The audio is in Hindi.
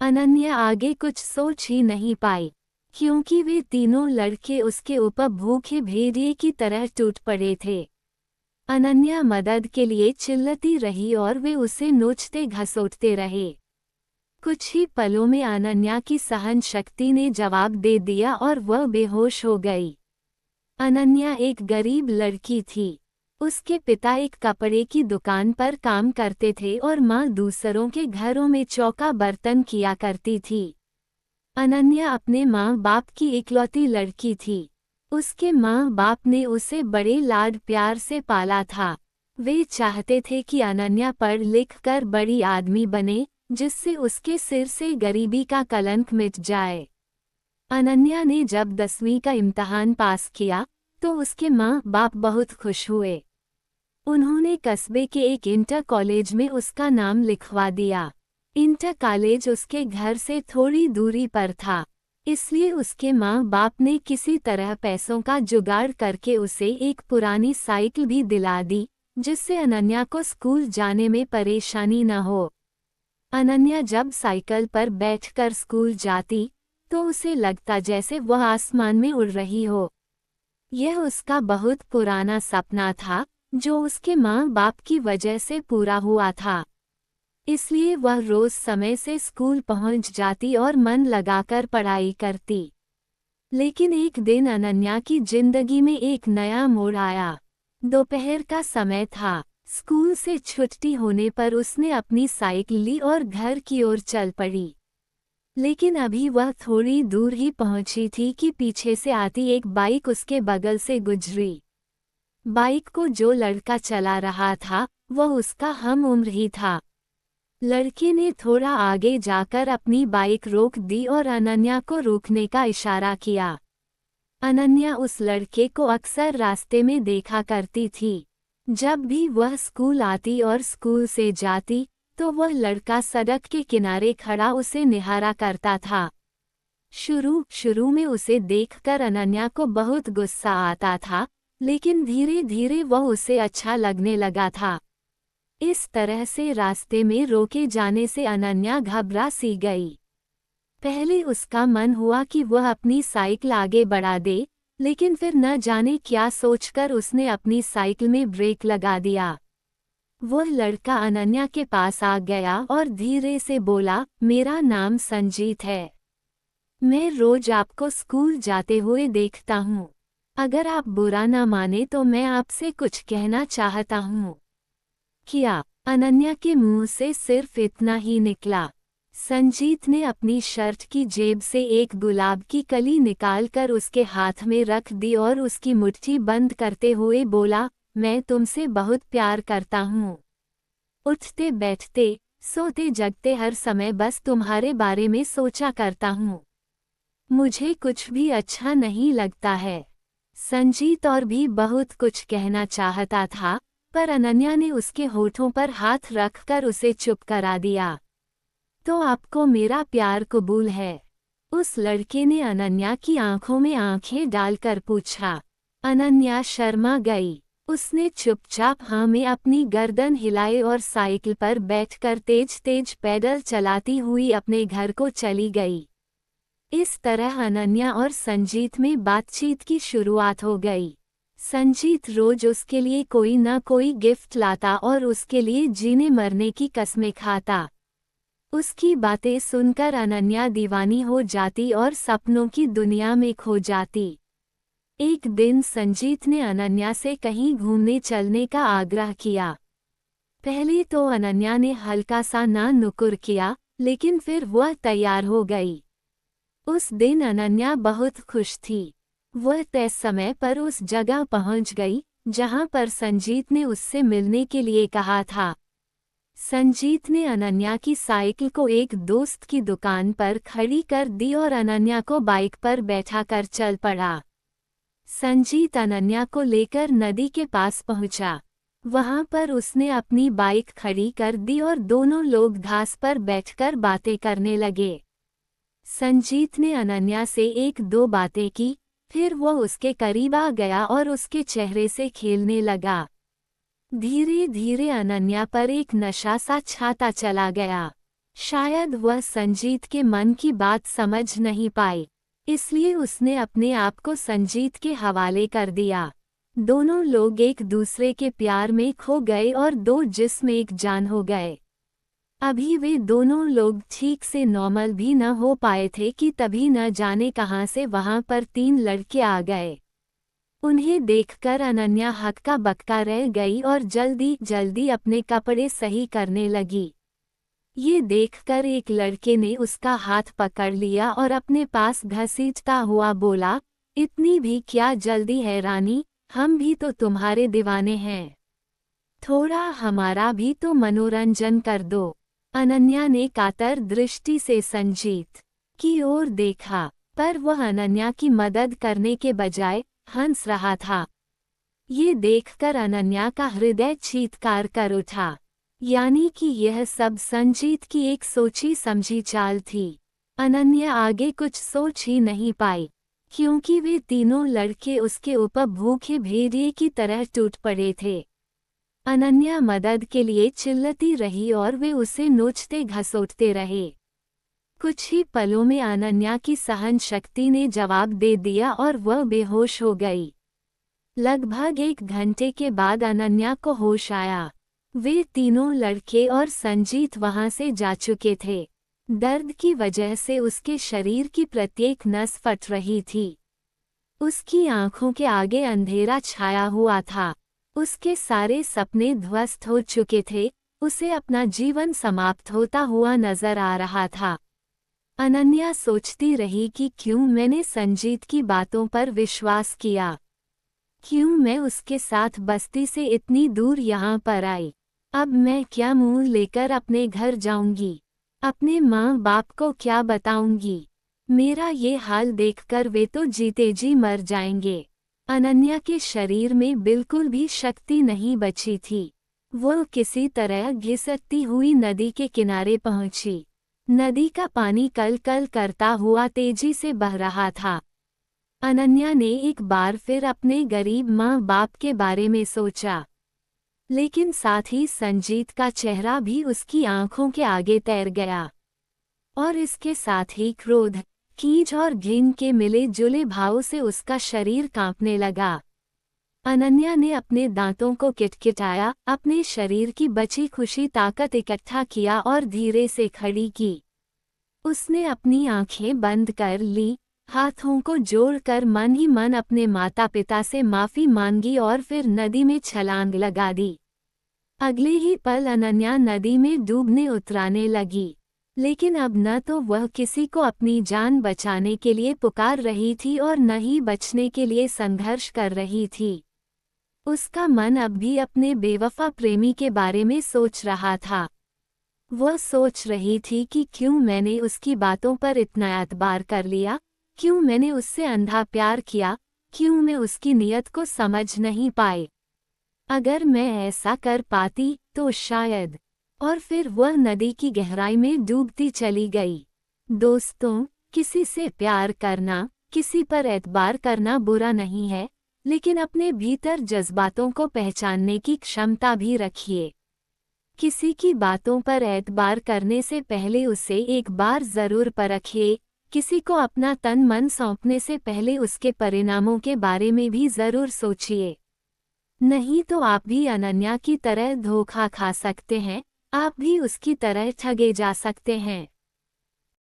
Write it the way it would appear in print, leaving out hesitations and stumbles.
अनन्या आगे कुछ सोच ही नहीं पाई, क्योंकि वे तीनों लड़के उसके ऊपर भूखे भेड़िए की तरह टूट पड़े थे। अनन्या मदद के लिए चिल्लाती रही और वे उसे नोचते घसीटते रहे। कुछ ही पलों में अनन्या की सहन शक्ति ने जवाब दे दिया और वह बेहोश हो गई। अनन्या एक गरीब लड़की थी। उसके पिता एक कपड़े की दुकान पर काम करते थे और माँ दूसरों के घरों में चौका बर्तन किया करती थी। अनन्या अपने माँ बाप की इकलौती लड़की थी। उसके माँ बाप ने उसे बड़े लाड प्यार से पाला था। वे चाहते थे कि अनन्या पढ़ लिख कर बड़ी आदमी बने, जिससे उसके सिर से गरीबी का कलंक मिट जाए। अनन्या ने जब 10वीं का इम्तिहान पास किया तो उसके माँ बाप बहुत खुश हुए। उन्होंने कस्बे के एक इंटर कॉलेज में उसका नाम लिखवा दिया। इंटर कॉलेज उसके घर से थोड़ी दूरी पर था, इसलिए उसके माँ बाप ने किसी तरह पैसों का जुगाड़ करके उसे एक पुरानी साइकिल भी दिला दी, जिससे अनन्या को स्कूल जाने में परेशानी न हो। अनन्या जब साइकिल पर बैठकर स्कूल जाती तो उसे लगता जैसे वह आसमान में उड़ रही हो। यह उसका बहुत पुराना सपना था, जो उसके माँ बाप की वजह से पूरा हुआ था। इसलिए वह रोज समय से स्कूल पहुंच जाती और मन लगाकर पढ़ाई करती। लेकिन एक दिन अनन्या की जिंदगी में एक नया मोड़ आया। दोपहर का समय था। स्कूल से छुट्टी होने पर उसने अपनी साइकिल ली और घर की ओर चल पड़ी। लेकिन अभी वह थोड़ी दूर ही पहुंची थी कि पीछे से आती एक बाइक उसके बगल से गुजरी। बाइक को जो लड़का चला रहा था वह उसका हम उम्र ही था। लड़के ने थोड़ा आगे जाकर अपनी बाइक रोक दी और अनन्या को रोकने का इशारा किया। अनन्या उस लड़के को अक्सर रास्ते में देखा करती थी। जब भी वह स्कूल आती और स्कूल से जाती तो वह लड़का सड़क के किनारे खड़ा उसे निहारा करता था। शुरू में उसे देखकर अनन्या को बहुत गुस्सा आता था, लेकिन धीरे धीरे वह उसे अच्छा लगने लगा था। इस तरह से रास्ते में रोके जाने से अनन्या घबरा सी गई। पहले उसका मन हुआ कि वह अपनी साइकिल आगे बढ़ा दे, लेकिन फिर न जाने क्या सोचकर उसने अपनी साइकिल में ब्रेक लगा दिया। वह लड़का अनन्या के पास आ गया और धीरे से बोला, मेरा नाम संजीत है। मैं रोज आपको स्कूल जाते हुए देखता हूँ। अगर आप बुरा ना माने तो मैं आपसे कुछ कहना चाहता हूँ। क्या? अनन्या के मुंह से सिर्फ इतना ही निकला। संजीत ने अपनी शर्ट की जेब से एक गुलाब की कली निकालकर उसके हाथ में रख दी और उसकी मुट्ठी बंद करते हुए बोला, मैं तुमसे बहुत प्यार करता हूँ। उठते बैठते, सोते जगते हर समय बस तुम्हारे बारे में सोचा करता हूँ। मुझे कुछ भी अच्छा नहीं लगता है। संजीत और भी बहुत कुछ कहना चाहता था, पर अनन्या ने उसके होठों पर हाथ रखकर उसे चुप करा दिया। तो आपको मेरा प्यार कबूल है? उस लड़के ने अनन्या की आंखों में आंखें डालकर पूछा। अनन्या शर्मा गई। उसने चुपचाप हाँ में अपनी गर्दन हिलाई और साइकिल पर बैठकर तेज तेज पैदल चलाती हुई अपने घर को चली गई। इस तरह अनन्या और संजीत में बातचीत की शुरुआत हो गई। संजीत रोज उसके लिए कोई न कोई गिफ्ट लाता और उसके लिए जीने मरने की कस्में खाता। उसकी बातें सुनकर अनन्या दीवानी हो जाती और सपनों की दुनिया में खो जाती। एक दिन संजीत ने अनन्या से कहीं घूमने चलने का आग्रह किया। पहले तो अनन्या ने हल्का सा ना नुकुर किया, लेकिन फिर वह तैयार हो गई। उस दिन अनन्या बहुत खुश थी। वह तय समय पर उस जगह पहुंच गई जहां पर संजीत ने उससे मिलने के लिए कहा था। संजीत ने अनन्या की साइकिल को एक दोस्त की दुकान पर खड़ी कर दी और अनन्या को बाइक पर बैठाकर चल पड़ा। संजीत अनन्या को लेकर नदी के पास पहुंचा। वहां पर उसने अपनी बाइक खड़ी कर दी और दोनों लोग घास पर बैठकर बातें करने लगे। संजीत ने अनन्या से एक दो बातें की, फिर वह उसके करीब आ गया और उसके चेहरे से खेलने लगा। धीरे धीरे अनन्या पर एक नशा सा छाता चला गया। शायद वह संजीत के मन की बात समझ नहीं पाई, इसलिए उसने अपने आप को संजीत के हवाले कर दिया। दोनों लोग एक दूसरे के प्यार में खो गए और दो जिस्म एक जान हो गए। अभी वे दोनों लोग ठीक से नॉर्मल भी न हो पाए थे कि तभी न जाने कहां से वहां पर 3 लड़के आ गए। उन्हें देखकर अनन्या हक्का बक्का रह गई और जल्दी जल्दी अपने कपड़े सही करने लगी। ये देखकर एक लड़के ने उसका हाथ पकड़ लिया और अपने पास घसीटता हुआ बोला, इतनी भी क्या जल्दी है रानी, हम भी तो तुम्हारे दीवाने हैं। थोड़ा हमारा भी तो मनोरंजन कर दो। अनन्या ने कातर दृष्टि से संजीत की ओर देखा, पर वह अनन्या की मदद करने के बजाय हंस रहा था। ये देखकर अनन्या का हृदय चीत्कार कर उठा, यानी कि यह सब संजीत की एक सोची समझी चाल थी। अनन्या आगे कुछ सोच ही नहीं पाई, क्योंकि वे तीनों लड़के उसके ऊपर भूखे भेड़िए की तरह टूट पड़े थे। अनन्या मदद के लिए चिल्लाती रही और वे उसे नोचते घसोटते रहे। कुछ ही पलों में अनन्या की सहन शक्ति ने जवाब दे दिया और वह बेहोश हो गई। लगभग 1 घंटे के बाद अनन्या को होश आया। वे तीनों लड़के और संजीत वहां से जा चुके थे। दर्द की वजह से उसके शरीर की प्रत्येक नस फट रही थी। उसकी आंखों के आगे अंधेरा छाया हुआ था। उसके सारे सपने ध्वस्त हो चुके थे। उसे अपना जीवन समाप्त होता हुआ नजर आ रहा था। अनन्या सोचती रही कि क्यों मैंने संजीत की बातों पर विश्वास किया, क्यों मैं उसके साथ बस्ती से इतनी दूर यहाँ पर आई। अब मैं क्या मुंह लेकर अपने घर जाऊंगी, अपने माँ बाप को क्या बताऊंगी। मेरा ये हाल देखकर वे तो जीते जी मर जाएंगे। अनन्या के शरीर में बिल्कुल भी शक्ति नहीं बची थी। वो किसी तरह घिसटती हुई नदी के किनारे पहुंची। नदी का पानी कल कल करता हुआ तेजी से बह रहा था। अनन्या ने एक बार फिर अपने गरीब माँ बाप के बारे में सोचा, लेकिन साथ ही संजीत का चेहरा भी उसकी आंखों के आगे तैर गया और इसके साथ ही क्रोध, कीज और घिन के मिले जुले भावों से उसका शरीर कांपने लगा। अनन्या ने अपने दांतों को किटकिटाया, अपने शरीर की बची खुशी ताकत इकट्ठा किया और धीरे से खड़ी की। उसने अपनी आंखें बंद कर ली, हाथों को जोड़कर मन ही मन अपने माता पिता से माफी मांगी और फिर नदी में छलांग लगा दी। अगले ही पल अनन्या नदी में डूबने उतराने लगी, लेकिन अब न तो वह किसी को अपनी जान बचाने के लिए पुकार रही थी और न ही बचने के लिए संघर्ष कर रही थी। उसका मन अब भी अपने बेवफा प्रेमी के बारे में सोच रहा था। वह सोच रही थी कि क्यों मैंने उसकी बातों पर इतना एतबार कर लिया, क्यों मैंने उससे अंधा प्यार किया, क्यों मैं उसकी नीयत को समझ नहीं पाई। अगर मैं ऐसा कर पाती तो शायद। और फिर वह नदी की गहराई में डूबती चली गई। दोस्तों, किसी से प्यार करना, किसी पर एतबार करना बुरा नहीं है, लेकिन अपने भीतर जज्बातों को पहचानने की क्षमता भी रखिए। किसी की बातों पर एतबार करने से पहले उसे एक बार जरूर परखिए। किसी को अपना तन मन सौंपने से पहले उसके परिणामों के बारे में भी जरूर सोचिए। नहीं तो आप भी अनन्या की तरह धोखा खा सकते हैं, आप भी उसकी तरह ठगे जा सकते हैं।